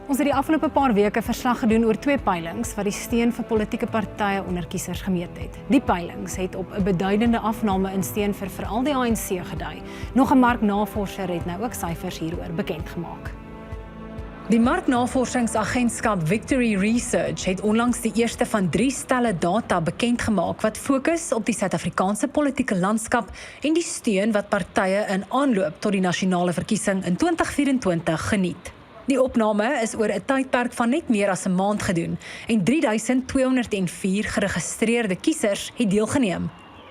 Ons het die afgelope paar weke verslag gedoen oor twee peilings wat die steun vir politieke partye onder kiesers gemeet het. Die peilings het op 'n beduidende afname in steun vir veral die ANC gedui. Nog 'n marknavorser het nou ook syfers hieroor bekend gemaak. Die marknavorsingsagentskap Victory Research het onlangs die eerste van 3 stelle data bekend gemaak wat fokus op die Suid-Afrikaanse politieke landskap en die steun wat partye in aanloop tot die nasionale verkiesing in 2024 geniet. Die opname is oor 'n tydperk van net meer as 'n maand gedoen en 3204 geregistreerde kiesers het deelgeneem.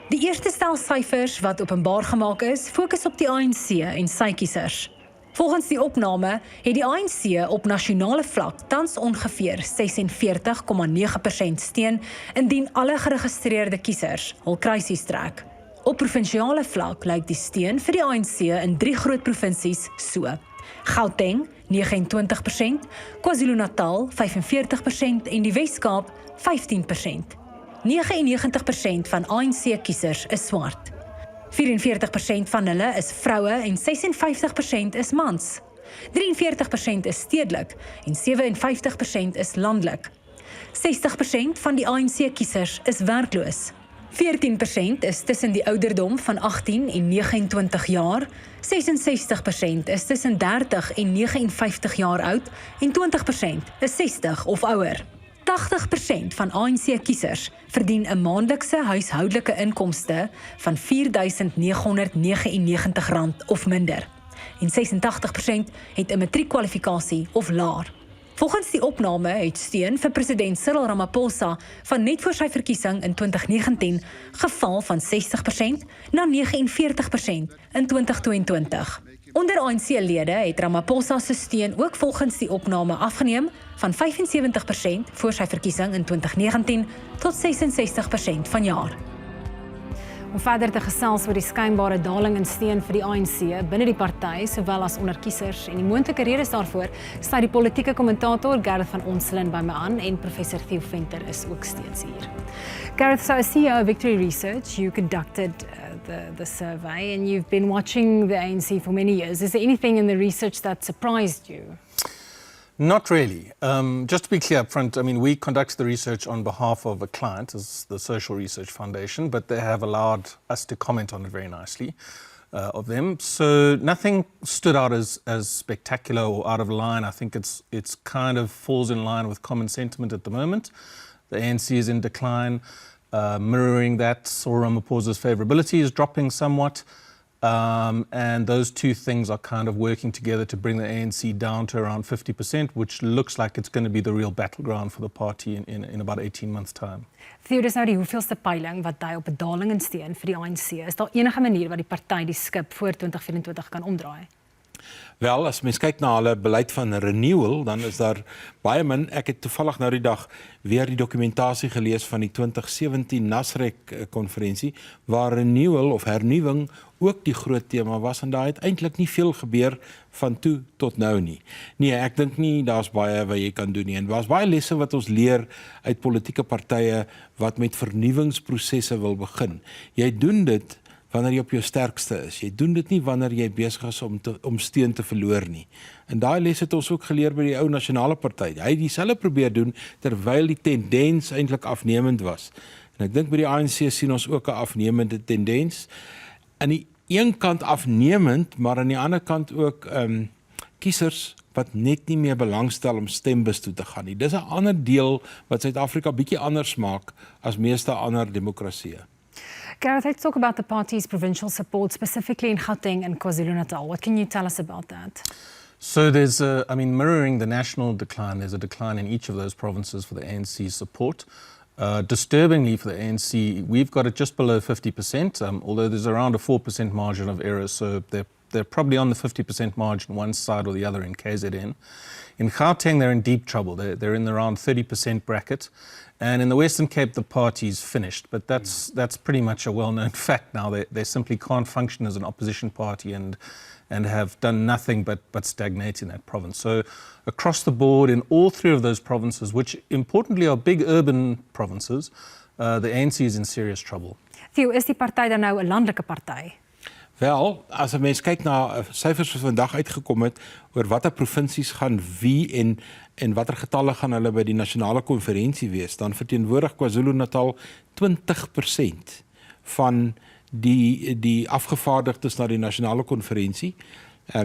Die eerste stel syfers wat openbaar gemaak is, fokus op die ANC en sy kiesers. Volgens die opname het die ANC op nasionale vlak tans ongeveer 46,9% steun indien alle geregistreerde kiesers hul kruisies trek. Op provinsiale vlak lyk die steun vir die ANC in 3 groot provinsies so: Gauteng 29%, KwaZulu-Natal 45% en die Wes-Kaap 15%. 99% van ANC-kiesers is swart. 44% van hulle is vroue en 56% is mans. 43% is stedelik en 57% is landelik. 60% van die ANC-kiesers is werkloos. 14% is tussen die ouderdom van 18 en 29 jaar, 66% is tussen 30 en 59 jaar oud en 20% is 60 of ouer. 80% van ANC-kiesers verdien 'n maandelikse huishoudelike inkomste van R4.999 of minder. En 86% het 'n matriekkwalifikasie of laer. Volgens die opname het steun vir president Cyril Ramaphosa van net voor sy verkiesing in 2019 geval van 60% na 49% in 2022. Onder ANC-lede het Ramaphosa se steun ook volgens die opname afgeneem van 75% voor sy verkiesing in 2019 tot 66% vanjaar. Om verder te gesels oor die skynbare daling in steun vir die ANC binne die party, sowel as onder kiesers en die moontlike redes daarvoor, sluit die politieke kommentator Gareth van Onselen by my aan en Professor Theo Venter is ook steeds hier. Gareth, so as CEO of Victory Research, you conducted the survey and you've been watching the ANC for many years. Is there anything in the research that surprised you? Not really. Just to be clear up front, I mean, we conduct the research on behalf of a client, as the Social Research Foundation, but they have allowed us to comment on it very nicely of them. So nothing stood out as spectacular or out of line. I think it's kind of falls in line with common sentiment at the moment. The ANC is in decline, mirroring that. Cyril Ramaphosa's favourability is dropping somewhat. And those two things are kind of working together to bring the ANC down to around 50%, which looks like it's going to be the real battleground for the party in about 18 months' time. Theo, dis nou die hoeveelste peiling wat dui op 'n daling in steun vir die ANC. Is daar enige manier wat die party die skip voor 2024 kan omdraai? Wel, as mens kyk na hulle beleid van renewal, dan is daar baie min. Ek het toevallig nou die dag weer die dokumentasie gelees van die 2017 Nasrek-konferensie, waar renewal of hernuwing ook die groot tema was, en daar het eintlik nie veel gebeur van toe tot nou nie. Nee, ek dink nie daar's baie wat jy kan doen nie. En daar's baie lesse wat ons leer uit politieke partye wat met vernuwingsprosesse wil begin. Jy doen dit wanneer jy op jou sterkste is. Jy doen dit nie wanneer jy besig is om steun te verloor nie. En daai les het ons ook geleer by die ou nasionale party. Hy het dieselfde probeer doen terwyl die tendens eintlik afnemend was. En ek dink by die ANC sien ons ook 'n afnemende tendens. Aan die een kant afnemend, maar aan die ander kant ook kiesers wat net nie meer belangstel om stembus toe te gaan nie. Dis 'n ander deel wat Suid-Afrika bietjie anders maak as meeste ander demokrasieë. Gareth, let's talk about the party's provincial support, specifically in Gauteng and KwaZulu-Natal. What can you tell us about that? So there's mirroring the national decline, there's a decline in each of those provinces for the ANC support. Disturbingly for the ANC, we've got it just below 50%, although there's around a 4% margin of error, so they're probably on the 50% margin one side or the other in KZN. In Gauteng, they're in deep trouble. They're in the around 30% bracket. And in the Western Cape, the party's finished. But that's pretty much a well-known fact now. They simply can't function as an opposition party and have done nothing but stagnate in that province. So across the board, in all 3 of those provinces, which importantly are big urban provinces, the ANC is in serious trouble. Theo, is die party dan nou 'n landelike party? Wel, as 'n mens kyk na syfers wat vandag uitgekom het oor watter provinsies gaan wie en watter getalle gaan hulle by die nasionale konferensie wees, dan verteenwoordig KwaZulu-Natal 20% van die afgevaardigdes na die nasionale konferensie.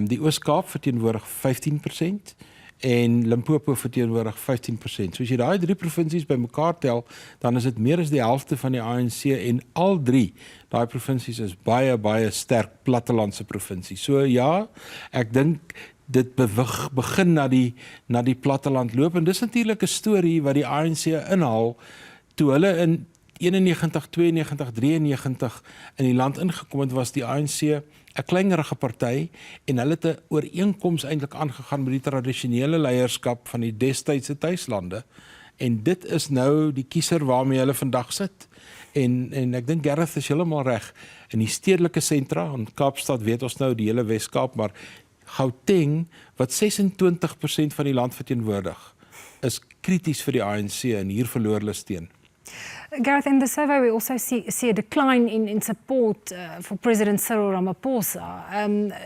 Die Oos-Kaap verteenwoordig 15% en Limpopo verteenwoordig 15%. So as jy daai 3 provinsies bymekaar tel, dan is dit meer as die helfte van die ANC en al 3 daai provinsies is baie sterk plattelandse provinsies. So ja, ek dink dit begin na die platteland loop en dis natuurlik 'n storie wat die ANC inhaal toe hulle in 91, 92, 93 in die land ingekom het, was die ANC 'n kleinerige party en hulle het 'n ooreenkoms eintlik aangegaan met die tradisionele leierskap van die destydse tuislande en dit is nou die kiezer waarmee hulle vandag sit. En ek dink Gareth is heeltemal reg. In die stedelike sentra, in Kaapstad weet ons nou die hele Wes-Kaap, maar Gauteng wat 26% van die land verteenwoordig, is krities vir die ANC en hier verloor hulle steun. Gareth, in the survey we also see a decline in support for President Cyril Ramaphosa.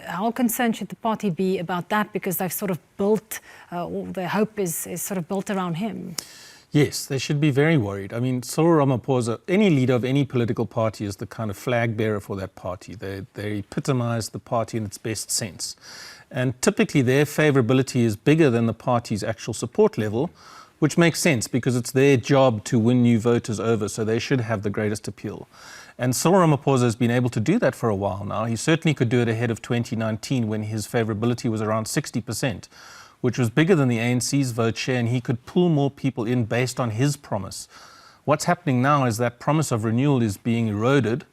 How concerned should the party be about that, because they've sort of built, or their hope is sort of built around him? Yes, they should be very worried. I mean, Cyril Ramaphosa, any leader of any political party is the kind of flag bearer for that party. They epitomize the party in its best sense. And typically their favorability is bigger than the party's actual support level, which makes sense because it's their job to win new voters over, so they should have the greatest appeal. And Cyril Ramaphosa has been able to do that for a while now. He certainly could do it ahead of 2019 when his favorability was around 60%, which was bigger than the ANC's vote share, and he could pull more people in based on his promise. What's happening now is that promise of renewal is being eroded,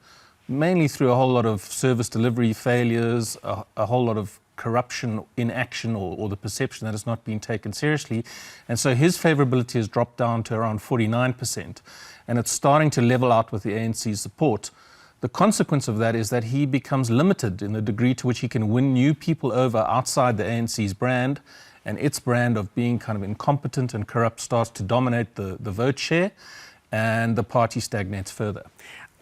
mainly through a whole lot of service delivery failures, a whole lot of corruption in action or the perception that it's not being taken seriously. And so his favorability has dropped down to around 49%, and it's starting to level out with the ANC's support. The consequence of that is that he becomes limited in the degree to which he can win new people over outside the ANC's brand, and its brand of being kind of incompetent and corrupt starts to dominate the vote share, and the party stagnates further.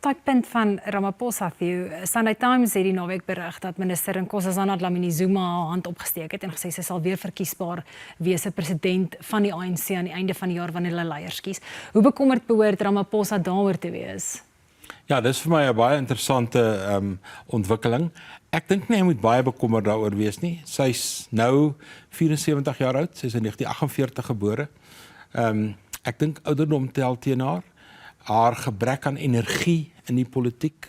Daai punt van Ramaphosa, Theo, Sunday Times het die naweek berig dat minister Nkosazana Dlamini-Zuma haar hand opgesteek het en gesê sy sal weer verkiesbaar wees as president van die ANC aan die einde van die jaar wanneer hulle leiers kies. Hoe bekommerd behoort Ramaphosa daaroor te wees? Ja, dis vir my 'n baie interessante ontwikkeling. Ek dink nie hy moet baie bekommerd daaroor wees nie. Sy's nou 74 jaar oud, sy's in 1948 gebore. Ek dink ouderdom tel teen haar gebrek aan energie in die politiek,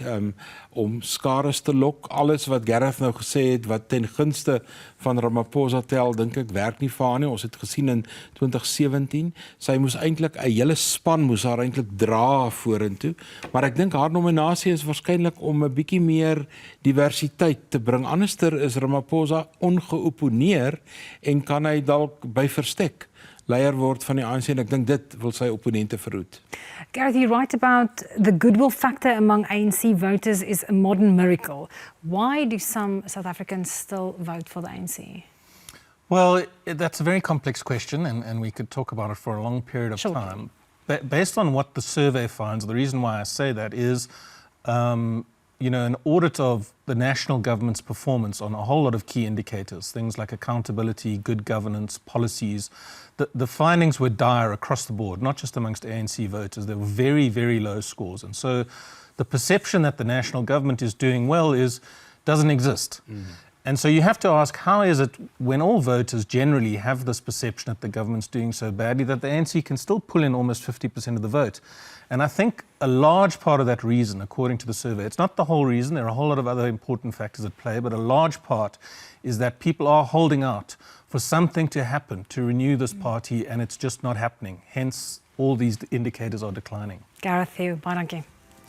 om skares te lok, alles wat Gareth nou gesê het, wat ten gunste van Ramaphosa tel, dink ek werk nie vir haar nie. Ons het gesien in 2017, sy moes eintlik 'n hele span moes haar eintlik dra vorentoe, maar ek dink haar nominasie is waarskynlik om 'n bietjie meer diversiteit te bring. Anderster is Ramaphosa ongeoponeer en kan hy dalk by verstek leier word van die ANC, en ek dink dit wil sy opponente verhoed. Gareth, you write about the goodwill factor among ANC voters is a modern miracle. Why do some South Africans still vote for the ANC? Well, that's a very complex question, and we could talk about it for a long period of time. Based on what the survey finds, the reason why I say that is, an audit of the national government's performance on a whole lot of key indicators, things like accountability, good governance, policies. The findings were dire across the board, not just amongst ANC voters. There were very, very low scores. And so the perception that the national government is doing well doesn't exist. And so you have to ask, how is it when all voters generally have this perception that the government's doing so badly that the ANC can still pull in almost 50% of the vote? And I think a large part of that reason, according to the survey, it's not the whole reason, there are a whole lot of other important factors at play, but a large part is that people are holding out for something to happen to renew this party, and it's just not happening. Hence, all these indicators are declining. Gareth, Theo, baie dankie.